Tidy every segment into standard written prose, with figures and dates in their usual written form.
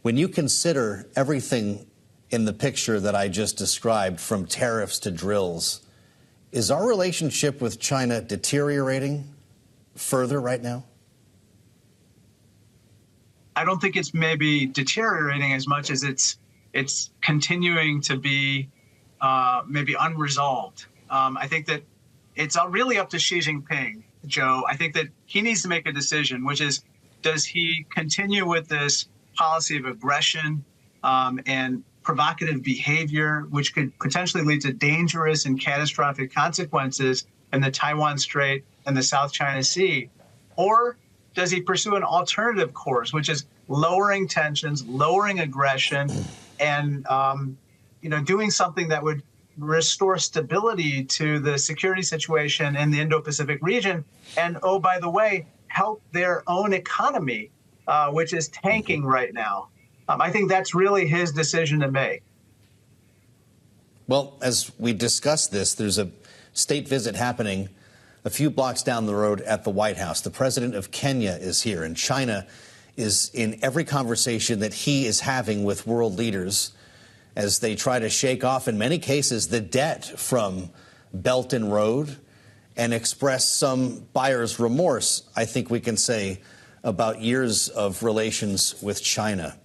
When you consider everything in the picture that I just described, from tariffs to drills, is our relationship with China deteriorating further right now? I don't think it's maybe deteriorating as much as it's continuing to be maybe unresolved. I think that it's really up to Xi Jinping, Joe. I think that he needs to make a decision, which is, does he continue with this policy of aggression and provocative behavior, which could potentially lead to dangerous and catastrophic consequences in the Taiwan Strait and the South China Sea? Or does he pursue an alternative course, which is lowering tensions, lowering aggression, and doing something that would restore stability to the security situation in the Indo-Pacific region, and, oh, by the way, help their own economy, which is tanking right now? I think that's really his decision to make. Well, as we discuss this, there's a state visit happening a few blocks down the road at the White House. The president of Kenya is here, and China is in every conversation that he is having with world leaders as they try to shake off, in many cases, the debt from Belt and Road and express some buyer's remorse, I think we can say, about years of relations with China.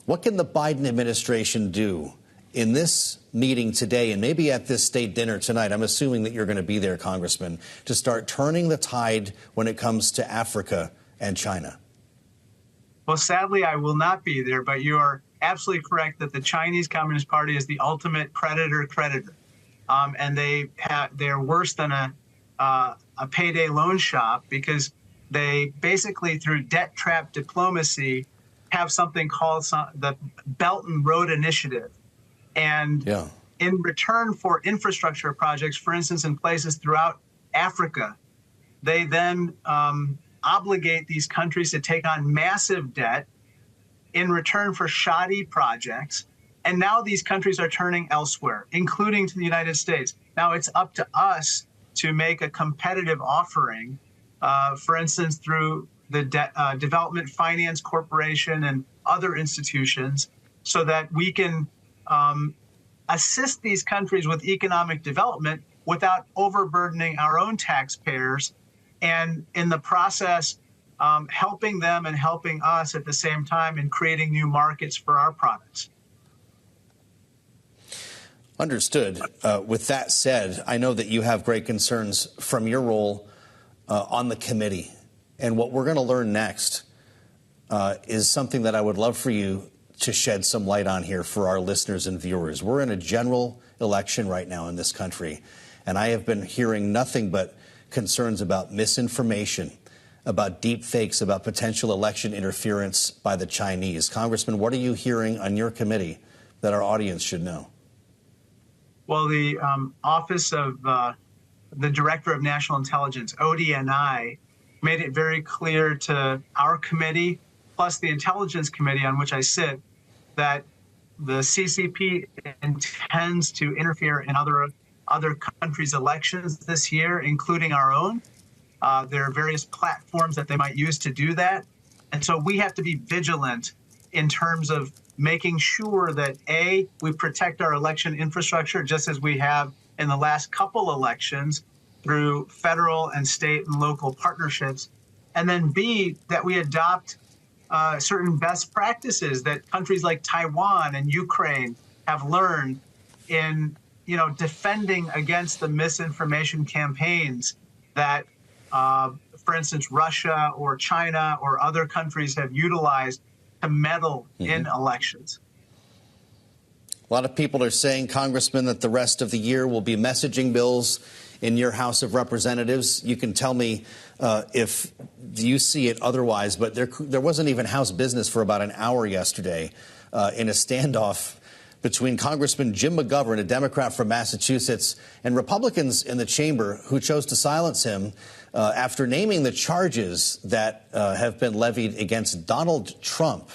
What can the Biden administration do in this meeting today and maybe at this state dinner tonight? I'm assuming that you're going to be there, Congressman, to start turning the tide when it comes to Africa and China. Well, sadly, I will not be there, but you are absolutely correct that the Chinese Communist Party is the ultimate predator. And they're worse than a payday loan shop, because they basically, through debt trap diplomacy, have something called the Belt and Road Initiative. And in return for infrastructure projects, for instance, in places throughout Africa, they then obligate these countries to take on massive debt in return for shoddy projects. And now these countries are turning elsewhere, including to the United States. Now it's up to us to make a competitive offering, for instance, through the Development Finance Corporation and other institutions, so that we can assist these countries with economic development without overburdening our own taxpayers, and in the process, helping them and helping us at the same time in creating new markets for our products. Understood. With that said, I know that you have great concerns from your role on the committee. And what we're going to learn next is something that I would love for you to shed some light on here for our listeners and viewers. We're in a general election right now in this country, and I have been hearing nothing but concerns about misinformation, about deep fakes, about potential election interference by the Chinese. Congressman, what are you hearing on your committee that our audience should know? Well, the Office of the Director of National Intelligence, ODNI, made it very clear to our committee, plus the Intelligence Committee on which I sit, that the CCP intends to interfere in other countries' elections this year, including our own. There are various platforms that they might use to do that. And so we have to be vigilant in terms of making sure that, A, we protect our election infrastructure, just as we have in the last couple elections through federal and state and local partnerships, and then, B, that we adopt certain best practices that countries like Taiwan and Ukraine have learned in, defending against the misinformation campaigns that, for instance, Russia or China or other countries have utilized to meddle in elections. A lot of people are saying, Congressman, that the rest of the year will be messaging bills in your House of Representatives. You can tell me if you see it otherwise, but there wasn't even House business for about an hour yesterday in a standoff between Congressman Jim McGovern, a Democrat from Massachusetts, and Republicans in the chamber who chose to silence him after naming the charges that have been levied against Donald Trump.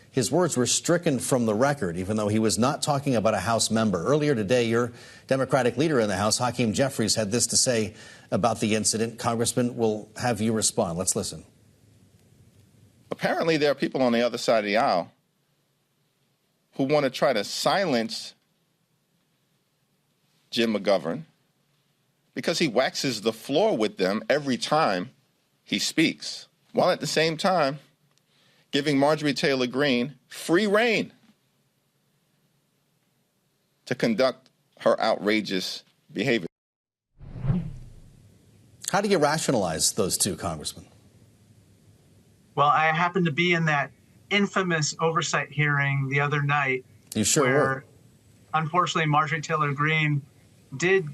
His words were stricken from the record, even though he was not talking about a House member. Earlier today, your Democratic leader in the House, Hakeem Jeffries, had this to say about the incident. Congressman, we'll have you respond. Let's listen. Apparently, there are people on the other side of the aisle who want to try to silence Jim McGovern because he waxes the floor with them every time he speaks, while at the same time giving Marjorie Taylor Greene free rein to conduct her outrageous behavior. How do you rationalize those two, Congressman? Well, I happened to be in that infamous oversight hearing the other night. You sure were. Unfortunately, Marjorie Taylor Greene did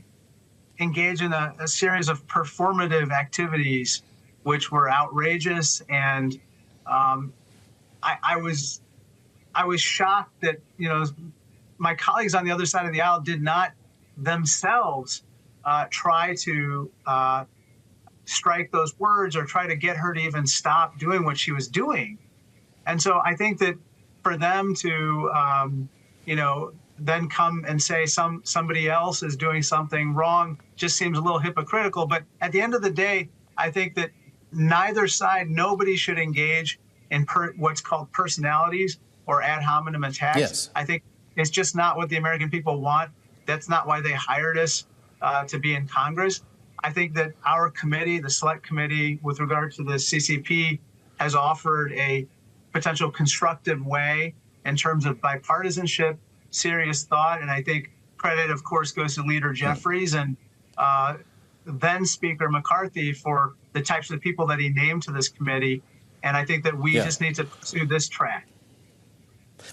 engage in a series of performative activities which were outrageous, and I was shocked that, you know, my colleagues on the other side of the aisle did not themselves try to strike those words or try to get her to even stop doing what she was doing. And so I think that for them to, you know, then come and say somebody else is doing something wrong just seems a little hypocritical. But at the end of the day, I think that neither side, nobody should engage in what's called personalities or ad hominem attacks. Yes. I think it's just not what the American people want. That's not why they hired us to be in Congress. I think that our committee, the Select Committee, with regard to the CCP, has offered a potential constructive way in terms of bipartisanship, serious thought. And I think credit, of course, goes to Leader Jeffries and then Speaker McCarthy for the types of people that he named to this committee. And I think that we just need to pursue this track.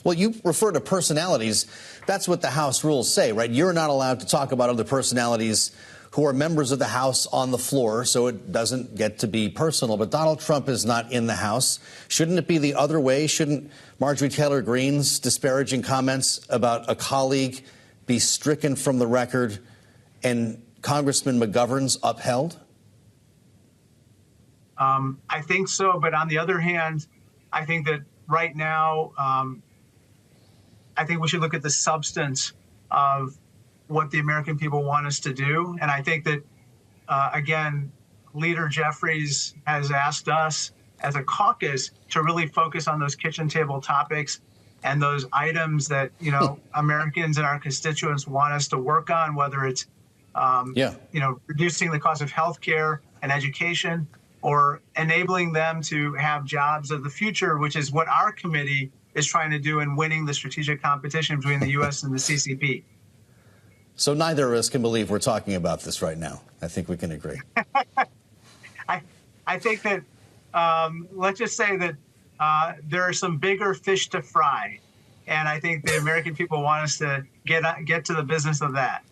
Well, you refer to personalities. That's what the House rules say, right? You're not allowed to talk about other personalities who are members of the House on the floor, so it doesn't get to be personal. But Donald Trump is not in the House. Shouldn't it be the other way? Shouldn't Marjorie Taylor Greene's disparaging comments about a colleague be stricken from the record and Congressman McGovern's upheld? I think so. But on the other hand, I think that right now, I think we should look at the substance of what the American people want us to do. And I think that, again, Leader Jeffries has asked us as a caucus to really focus on those kitchen table topics and those items that, you know, Americans and our constituents want us to work on, whether it's, you know, reducing the cost of health care and education or enabling them to have jobs of the future, which is what our committee is trying to do in winning the strategic competition between the U.S. and the CCP. So neither of us can believe we're talking about this right now. I think we can agree. I think that, let's just say that there are some bigger fish to fry. And I think the American people want us to get to the business of that.